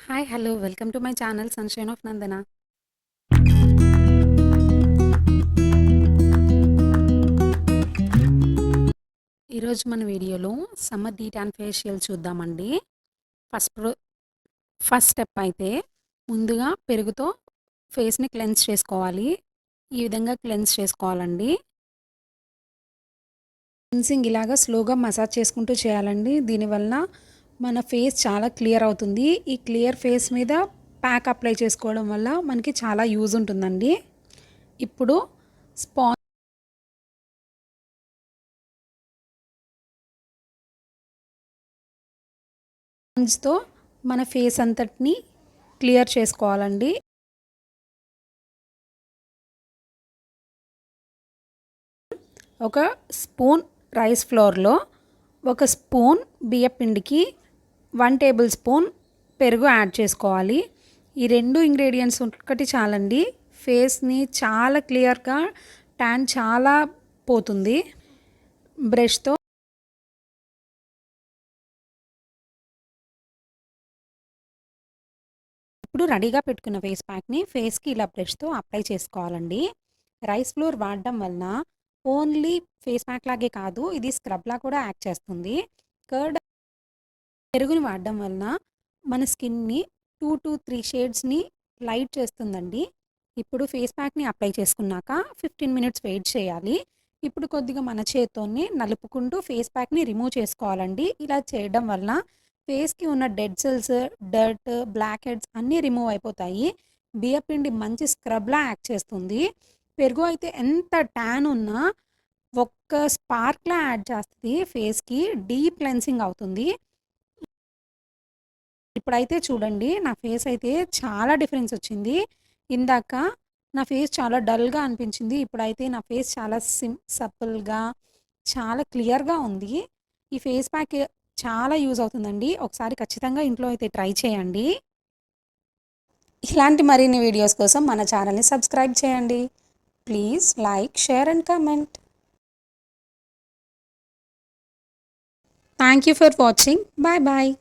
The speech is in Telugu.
Hi hello welcome to my channel sunshine of Nandana. ఈరోజు మన వీడియోలో సమ్మర్ డీ ట్యాన్ ఫేషియల్ చూద్దామండి. ఫస్ట్ ప్రో ఫస్ట్ స్టెప్ అయితే ముందుగా పెరుగుతో ఫేస్‌ని క్లెన్స్ చేసుకోవాలి. ఈ విధంగా క్లెన్స్ చేసుకోవాలండి. క్లెన్సింగ్ ఇలాగా స్లోగా మసాజ్ చేసుకుంటూ చేయాలండి. దీనివల్ల మన ఫేస్ చాలా క్లియర్ అవుతుంది. ఈ క్లియర్ ఫేస్ మీద ప్యాక్ అప్లై చేసుకోవడం వల్ల మనకి చాలా యూజ్ ఉంటుందండి. ఇప్పుడు స్పాంజ్‌తో మన ఫేస్ అంతటిని క్లియర్ చేసుకోవాలండి. ఒక స్పూన్ రైస్ ఫ్లోర్‌లో ఒక స్పూన్ బియ్యపిండికి 1 టేబుల్ స్పూన్ పెరుగు యాడ్ చేసుకోవాలి. ఈ 2 ఇంగ్రీడియెంట్స్ ఒక్కటి చాలండి. ఫేస్‌ని చాలా క్లియర్‌గా ట్యాన్ చాలా పోతుంది. బ్రష్‌తో ఇప్పుడు రెడీగా పెట్టుకున్న ఫేస్ ప్యాక్‌ని ఫేస్‌కి ఇలా బ్రష్‌తో అప్లై చేసుకోవాలండి. రైస్ ఫ్లోర్ వాడడం వలన ఓన్లీ ఫేస్ ప్యాక్ లాగే కాదు, ఇది స్క్రబ్‌లా కూడా యాక్ట్ చేస్తుంది. కర్డ్ పెరుగుని వాడడం వలన మన స్కిన్‌ని 2-3 షేడ్స్‌ని లైట్ చేస్తుందండి. ఇప్పుడు ఫేస్ ప్యాక్‌ని అప్లై చేసుకున్నాక 15 మినిట్స్ వెయిట్ చేయాలి. ఇప్పుడు కొద్దిగా మన చేత్తోని నలుపుకుంటూ ఫేస్ ప్యాక్‌ని రిమూవ్ చేసుకోవాలండి. ఇలా చేయడం వలన ఫేస్‌కి ఉన్న dead cells, dirt, blackheads అన్నీ రిమూవ్ అయిపోతాయి. బియ్యపిండి మంచి స్క్రబ్‌లా యాక్ట్ చేస్తుంది. పెరుగు అయితే ఎంత ట్యాన్ ఉన్నా ఒక్క స్పార్క్‌లా యాడ్ చేస్తది ఫేస్‌కి. డీప్ క్లెన్సింగ్ అవుతుంది. ఇప్పుడైతే చూడండి నా ఫేస్ అయితే చాలా డిఫరెన్స్ వచ్చింది. ఇందాక నా ఫేస్ చాలా డల్‌గా అనిపించింది. ఇప్పుడైతే నా ఫేస్ చాలా సప్పుల్‌గా చాలా క్లియర్‌గా ఉంది. ఈ ఫేస్ ప్యాక్ చాలా యూజ్ అవుతుందండి. ఒకసారి ఖచ్చితంగా ఇంట్లో అయితే ట్రై చేయండి. ఇలాంటి మరిన్ని వీడియోస్ కోసం మన ఛానల్‌ని సబ్స్క్రైబ్ చేయండి. Please like, share and comment. Thank you for watching. Bye bye.